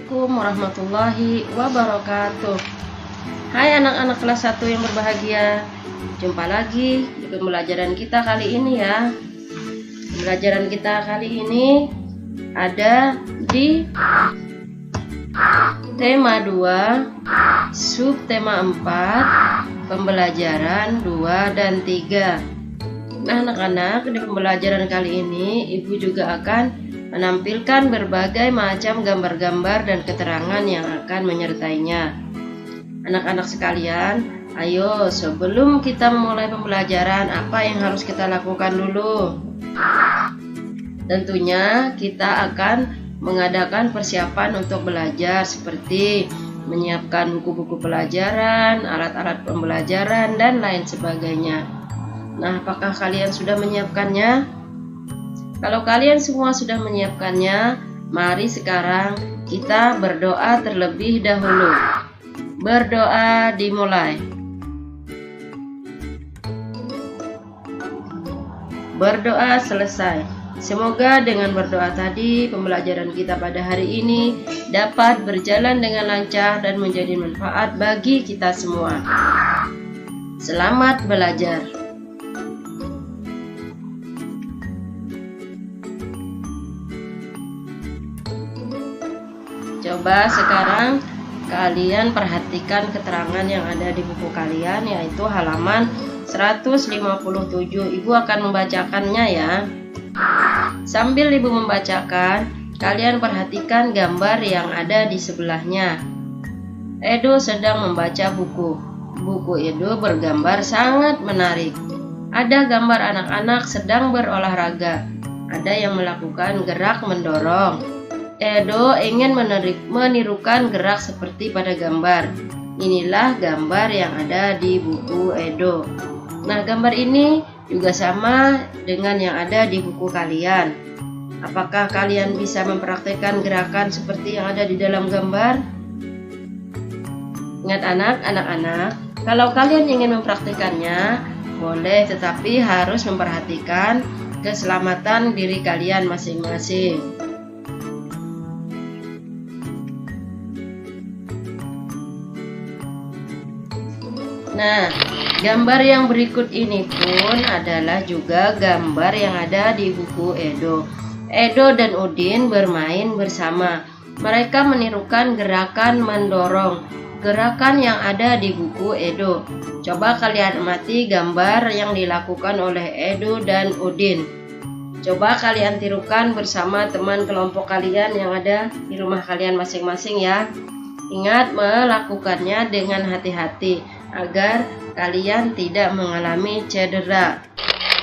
Assalamualaikum warahmatullahi wabarakatuh. Hai anak-anak kelas 1 yang berbahagia. Jumpa lagi di pembelajaran kita kali ini ya. Pembelajaran kita kali ini ada di tema 2, subtema 4, pembelajaran 2 dan 3. Nah anak-anak, di pembelajaran kali ini Ibu juga akan menampilkan berbagai macam gambar-gambar dan keterangan yang akan menyertainya. Anak-anak sekalian, ayo sebelum kita memulai pembelajaran, apa yang harus kita lakukan dulu? Tentunya kita akan mengadakan persiapan untuk belajar seperti menyiapkan buku-buku pelajaran, alat-alat pembelajaran, dan lain sebagainya. Nah, apakah kalian sudah menyiapkannya? Kalau kalian semua sudah menyiapkannya, mari sekarang kita berdoa terlebih dahulu. Berdoa dimulai. Berdoa selesai. Semoga dengan berdoa tadi, pembelajaran kita pada hari ini dapat berjalan dengan lancar dan menjadi manfaat bagi kita semua. Selamat belajar. Coba sekarang kalian perhatikan keterangan yang ada di buku kalian, yaitu halaman 157. Ibu akan membacakannya ya. Sambil Ibu membacakan, kalian perhatikan gambar yang ada di sebelahnya. Edo sedang membaca buku. Buku Edo bergambar sangat menarik. Ada gambar anak-anak sedang berolahraga. Ada yang melakukan gerak mendorong. Edo ingin menirukan gerak seperti pada gambar. Inilah gambar yang ada di buku Edo. Nah, gambar ini juga sama dengan yang ada di buku kalian. Apakah kalian bisa mempraktikkan gerakan seperti yang ada di dalam gambar? Ingat anak-anak, kalau kalian ingin mempraktikkannya, boleh, tetapi harus memperhatikan keselamatan diri kalian masing-masing. Nah, gambar yang berikut ini pun adalah juga gambar yang ada di buku Edo. Edo dan Udin bermain bersama. Mereka menirukan gerakan mendorong, gerakan yang ada di buku Edo. Coba kalian amati gambar yang dilakukan oleh Edo dan Udin. Coba kalian tirukan bersama teman kelompok kalian yang ada di rumah kalian masing-masing ya. Ingat melakukannya dengan hati-hati agar kalian tidak mengalami cedera.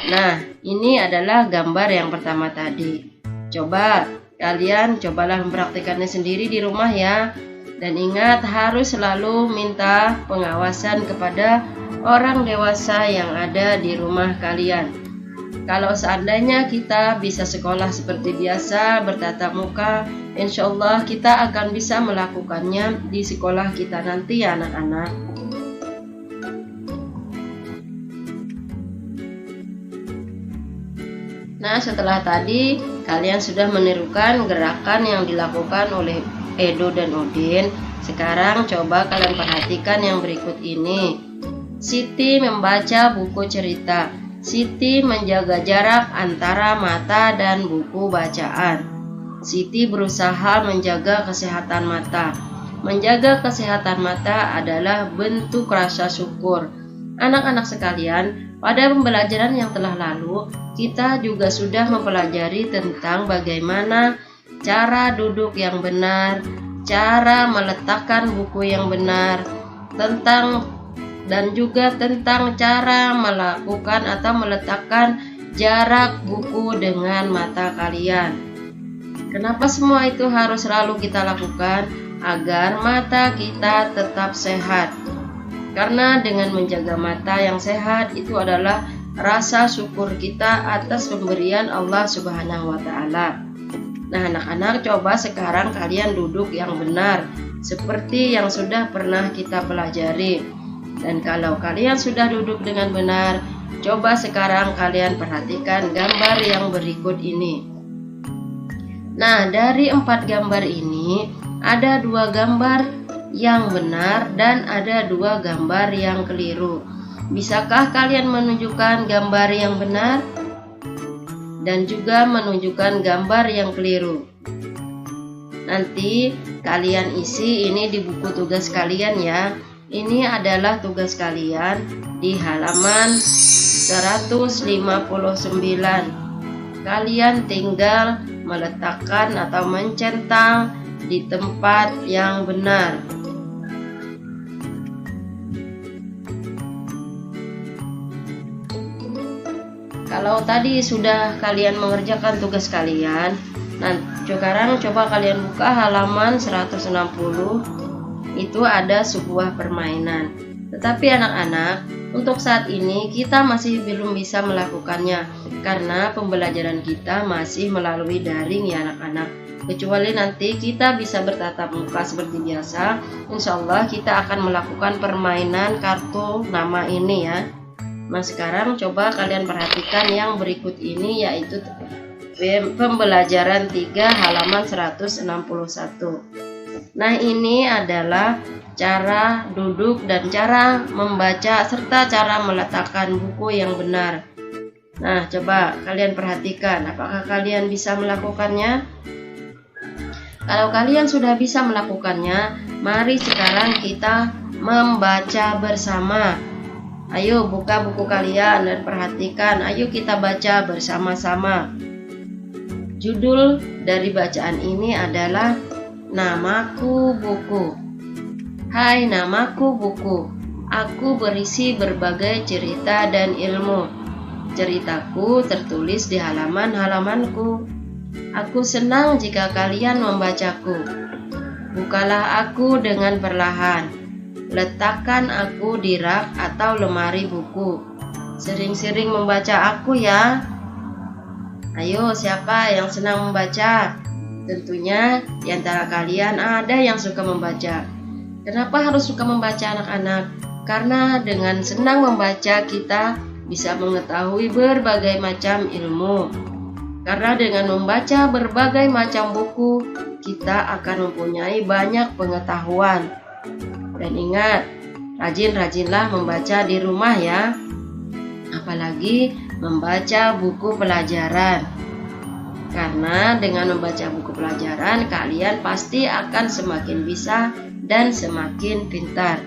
Nah, ini adalah gambar yang pertama tadi. Cobalah mempraktikannya sendiri di rumah ya. Dan ingat, harus selalu minta pengawasan kepada orang dewasa yang ada di rumah kalian. Kalau seandainya kita bisa sekolah seperti biasa, bertatap muka, insya Allah kita akan bisa melakukannya di sekolah kita nanti ya anak-anak. Nah, setelah tadi kalian sudah menirukan gerakan yang dilakukan oleh Edo dan Udin. Sekarang coba kalian perhatikan yang berikut ini. Siti membaca buku cerita. Siti menjaga jarak antara mata dan buku bacaan. Siti berusaha menjaga kesehatan mata. Menjaga kesehatan mata adalah bentuk rasa syukur. Anak-anak sekalian, pada pembelajaran yang telah lalu, kita juga sudah mempelajari tentang bagaimana cara duduk yang benar, cara meletakkan buku yang benar, dan juga tentang cara melakukan atau meletakkan jarak buku dengan mata kalian. Kenapa semua itu harus selalu kita lakukan? Agar mata kita tetap sehat. Karena dengan menjaga mata yang sehat itu adalah rasa syukur kita atas pemberian Allah Subhanahu wa Ta'ala. Nah, anak-anak, coba sekarang kalian duduk yang benar seperti yang sudah pernah kita pelajari. Dan kalau kalian sudah duduk dengan benar, coba sekarang kalian perhatikan gambar yang berikut ini. Nah, dari 4 gambar ini, ada 2 gambar yang benar dan ada 2 gambar yang keliru. Bisakah kalian menunjukkan gambar yang benar dan juga menunjukkan gambar yang keliru? Nanti kalian isi ini di buku tugas kalian ya. Ini adalah tugas kalian di halaman 159. Kalian tinggal meletakkan atau mencentang di tempat yang benar. Kalau tadi sudah kalian mengerjakan tugas kalian, nah sekarang coba kalian buka halaman 160. Itu ada sebuah permainan. Tetapi anak-anak, untuk saat ini kita masih belum bisa melakukannya karena pembelajaran kita masih melalui daring ya anak-anak. Kecuali nanti kita bisa bertatap muka seperti biasa, insya Allah kita akan melakukan permainan kartu nama ini ya. Nah sekarang coba kalian perhatikan yang berikut ini, yaitu pembelajaran 3 halaman 161. Nah ini adalah cara duduk dan cara membaca serta cara meletakkan buku yang benar. Nah coba kalian perhatikan, apakah kalian bisa melakukannya? Kalau kalian sudah bisa melakukannya, mari sekarang kita membaca bersama. Ayo buka buku kalian dan perhatikan, ayo kita baca bersama-sama. Judul dari bacaan ini adalah Namaku Buku. Hai, namaku buku. Aku berisi berbagai cerita dan ilmu. Ceritaku tertulis di halaman-halamanku. Aku senang jika kalian membacaku. Bukalah aku dengan perlahan. Letakkan aku di rak atau lemari buku. Sering-sering membaca aku ya. Ayo, siapa yang senang membaca? Tentunya di antara kalian ada yang suka membaca. Kenapa harus suka membaca anak-anak? Karena dengan senang membaca kita bisa mengetahui berbagai macam ilmu. Karena dengan membaca berbagai macam buku, kita akan mempunyai banyak pengetahuan. Dan ingat, rajin-rajinlah membaca di rumah ya. Apalagi membaca buku pelajaran. Karena dengan membaca buku pelajaran, kalian pasti akan semakin bisa dan semakin pintar.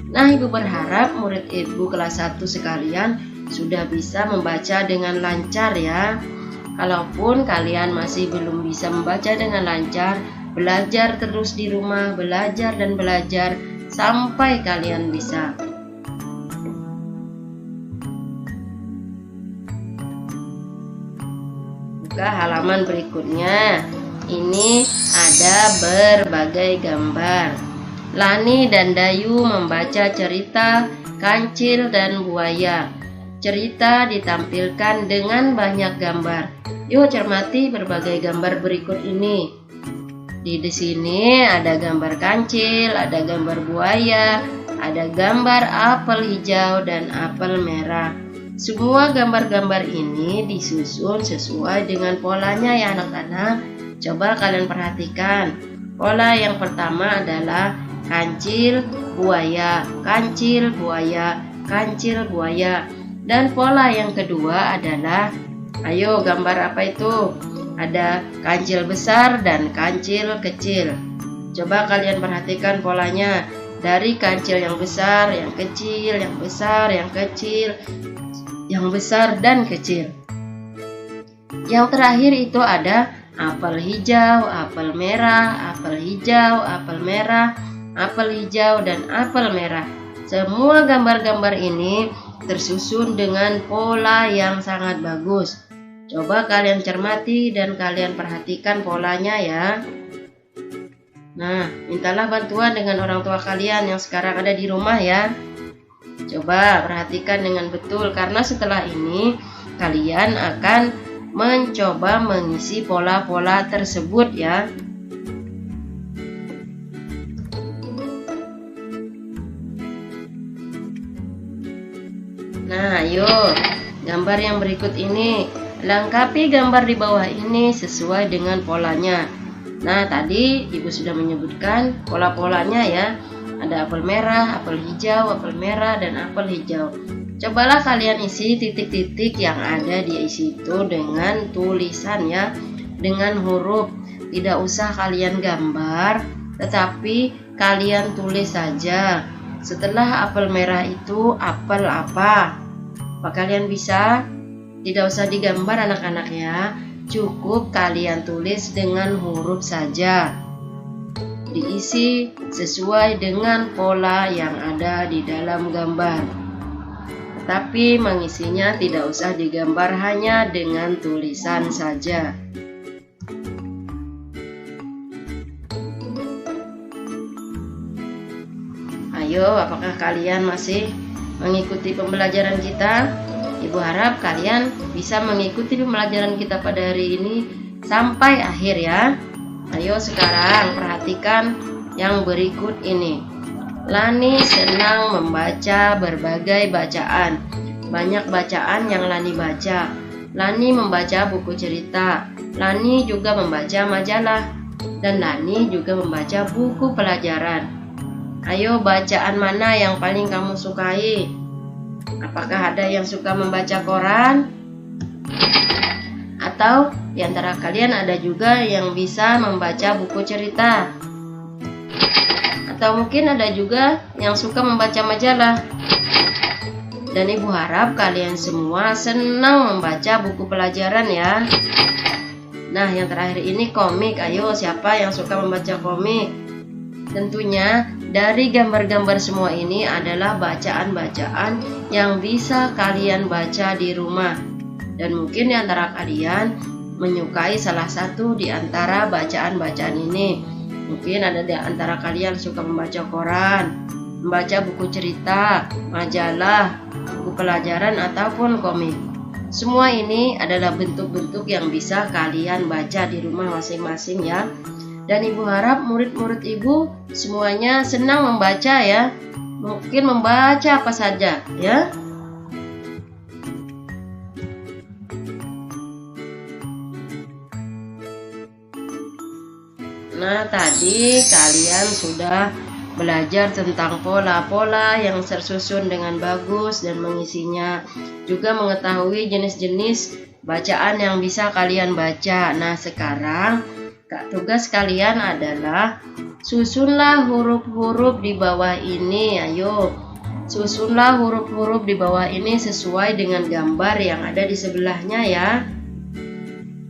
Nah, Ibu berharap murid Ibu kelas 1 sekalian sudah bisa membaca dengan lancar ya. Kalaupun kalian masih belum bisa membaca dengan lancar, belajar terus di rumah, belajar dan belajar sampai kalian bisa. Buka halaman berikutnya. Ini ada berbagai gambar. Lani dan Dayu membaca cerita Kancil dan Buaya. Cerita ditampilkan dengan banyak gambar. Yuk cermati berbagai gambar berikut ini. Di sini ada gambar kancil, ada gambar buaya, ada gambar apel hijau dan apel merah. Semua gambar-gambar ini disusun sesuai dengan polanya ya anak-anak. Coba kalian perhatikan. Pola yang pertama adalah kancil, buaya, kancil, buaya, kancil, buaya. Dan pola yang kedua adalah, ayo gambar apa itu? Ada kancil besar dan kancil kecil. Coba kalian perhatikan polanya. Dari kancil yang besar, yang kecil, yang besar, yang kecil, yang besar dan kecil. Yang terakhir itu ada apel hijau, apel merah, apel hijau, apel merah, apel hijau, dan apel merah. Semua gambar-gambar ini tersusun dengan pola yang sangat bagus. Coba kalian cermati dan kalian perhatikan polanya ya. Nah, mintalah bantuan dengan orang tua kalian yang sekarang ada di rumah ya. Coba perhatikan dengan betul, karena setelah ini kalian akan mencoba mengisi pola-pola tersebut ya. Nah, ayo gambar yang berikut ini. Lengkapi gambar di bawah ini sesuai dengan polanya. Nah, tadi Ibu sudah menyebutkan pola-polanya ya. Ada apel merah, apel hijau, apel merah, dan apel hijau. Cobalah kalian isi titik-titik yang ada di situ dengan tulisan ya, dengan huruf. Tidak usah kalian gambar, tetapi kalian tulis saja. Setelah apel merah itu apel apa? Apa kalian bisa? Tidak usah digambar anak-anak ya. Cukup kalian tulis dengan huruf saja. Diisi sesuai dengan pola yang ada di dalam gambar. Tetapi mengisinya tidak usah digambar, hanya dengan tulisan saja. Ayo, apakah kalian masih mengikuti pembelajaran kita? Ibu harap kalian bisa mengikuti pembelajaran kita pada hari ini sampai akhir ya. Ayo sekarang perhatikan yang berikut ini. Lani senang membaca berbagai bacaan. Banyak bacaan yang Lani baca. Lani membaca buku cerita. Lani juga membaca majalah. Dan Lani juga membaca buku pelajaran. Ayo, bacaan mana yang paling kamu sukai? Apakah ada yang suka membaca koran? Atau di antara kalian ada juga yang bisa membaca buku cerita? Atau mungkin ada juga yang suka membaca majalah? Dan Ibu harap kalian semua senang membaca buku pelajaran ya. Nah, yang terakhir ini komik. Ayo, siapa yang suka membaca komik? Tentunya dari gambar-gambar semua ini adalah bacaan-bacaan yang bisa kalian baca di rumah. Dan mungkin di antara kalian menyukai salah satu di antara bacaan-bacaan ini. Mungkin ada di antara kalian suka membaca koran, membaca buku cerita, majalah, buku pelajaran, ataupun komik. Semua ini adalah bentuk-bentuk yang bisa kalian baca di rumah masing-masing ya. Dan Ibu harap murid-murid Ibu semuanya senang membaca ya. Mungkin membaca apa saja ya. Nah, tadi kalian sudah belajar tentang pola-pola yang tersusun dengan bagus dan mengisinya. Juga mengetahui jenis-jenis bacaan yang bisa kalian baca. Nah, sekarang tugas kalian adalah susunlah huruf-huruf di bawah ini. Ayo, susunlah huruf-huruf di bawah ini sesuai dengan gambar yang ada di sebelahnya ya.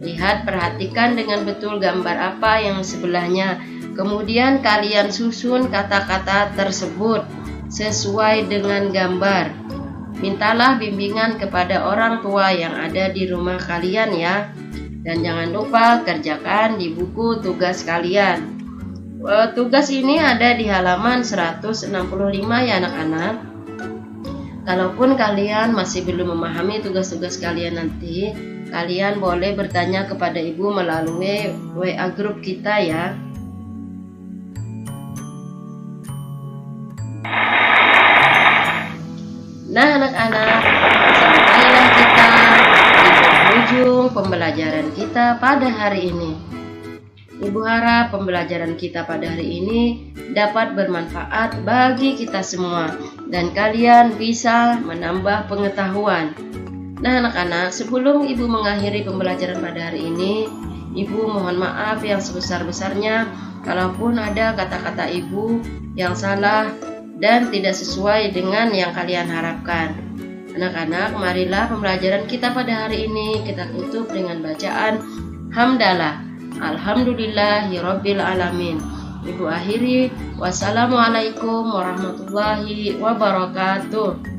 Lihat, perhatikan dengan betul gambar apa yang sebelahnya. Kemudian kalian susun kata-kata tersebut sesuai dengan gambar. Mintalah bimbingan kepada orang tua yang ada di rumah kalian ya. Dan jangan lupa kerjakan di buku tugas kalian. Tugas ini ada di halaman 165 ya anak-anak. Kalaupun kalian masih belum memahami tugas-tugas kalian nanti, kalian boleh bertanya kepada Ibu melalui WA grup kita ya. Nah anak-anak, sampailah kita di penghujung pembelajaran kita pada hari ini. Ibu harap pembelajaran kita pada hari ini dapat bermanfaat bagi kita semua dan kalian bisa menambah pengetahuan. Nah anak-anak, sebelum Ibu mengakhiri pembelajaran pada hari ini, Ibu mohon maaf yang sebesar-besarnya kalaupun ada kata-kata Ibu yang salah dan tidak sesuai dengan yang kalian harapkan. Anak-anak, marilah pembelajaran kita pada hari ini kita tutup dengan bacaan hamdalah. Alhamdulillahirabbil alamin. Ibu akhiri, wassalamualaikum warahmatullahi wabarakatuh.